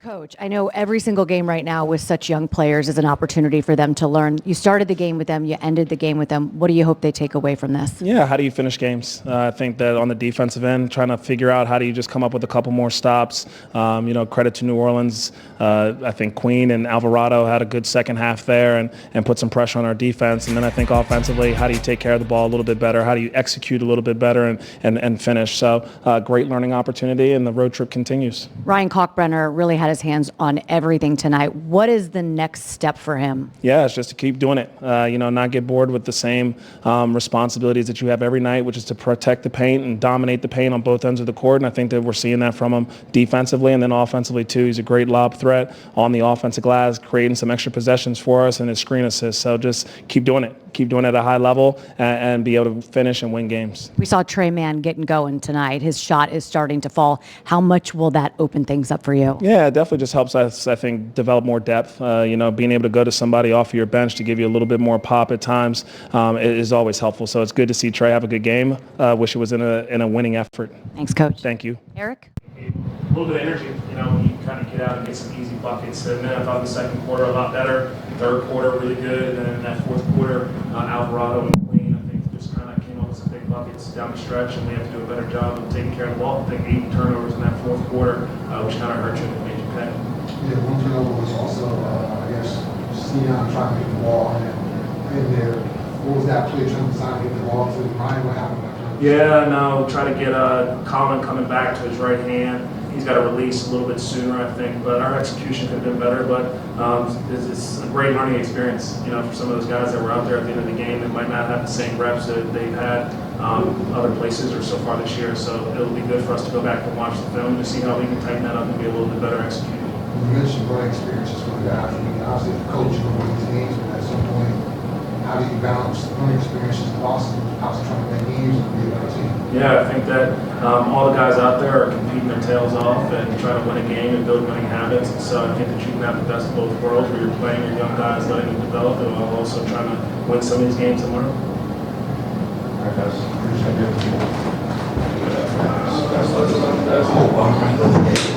Coach, I know every single game right now with such young players is an opportunity for them to learn. You started the game with them, you ended the game with them. What do you hope they take away from this? Yeah, how do you finish games? I think that on the defensive end, trying to figure out how do you just come up with a couple more stops. Credit to New Orleans. I think Queen and Alvarado had a good second half there and put some pressure on our defense. And then I think offensively, how do you take care of the ball a little bit better? How do you execute a little bit better and finish? So great learning opportunity, and the road trip continues. Ryan Kalkbrenner really had his hands on everything tonight. What is the next step for him? Yeah, it's just to keep doing it. Not get bored with the same responsibilities that you have every night, which is to protect the paint and dominate the paint on both ends of the court. And I think that we're seeing that from him defensively and then offensively too. He's a great lob threat on the offensive glass, creating some extra possessions for us and his screen assists. So just keep doing it. Keep doing it at a high level and be able to finish and win games. We saw Trey Mann getting going tonight. His shot is starting to fall. How much will that open things up for you? Yeah, it definitely just helps us, I think, develop more depth. Being able to go to somebody off of your bench to give you a little bit more pop at times is always helpful. So it's good to see Trey have a good game. Wish it was in a winning effort. Thanks, Coach. Thank you. Eric? A little bit of energy, when you kind of get out and get some easy buckets. And then I thought the second quarter a lot better, third quarter really good, and then in that fourth quarter, Alvarado and Queen, I think, just kind of came up with some big buckets down the stretch, and we have to do a better job of taking care of the ball. I think 8 turnovers in that fourth quarter, which kind of hurt you and made you pay. Yeah, one turnover was also, Sion trying to get the ball in there. What was that play trying to design to get the ball to Ryan? What happened? Yeah, no, try to get Colin coming back to his right hand. He's got to release a little bit sooner, I think, but our execution could have been better. But it's a great learning experience, for some of those guys that were out there at the end of the game that might not have the same reps that they've had other places or so far this year. So it'll be good for us to go back and watch the film to see how we can tighten that up and be a little bit better executed. You mentioned learning experiences for the guys. Obviously, the coach is going to win these games, but at some point, how do you balance learning experiences and also trying to win games and be a better team? Yeah, I think that all the guys out there are competing their tails off and trying to win a game and build winning habits. And so I think that you can have the best of both worlds where you're playing your young guys, letting them develop, and while also trying to win some of these games and learn. All right, guys. Appreciate it.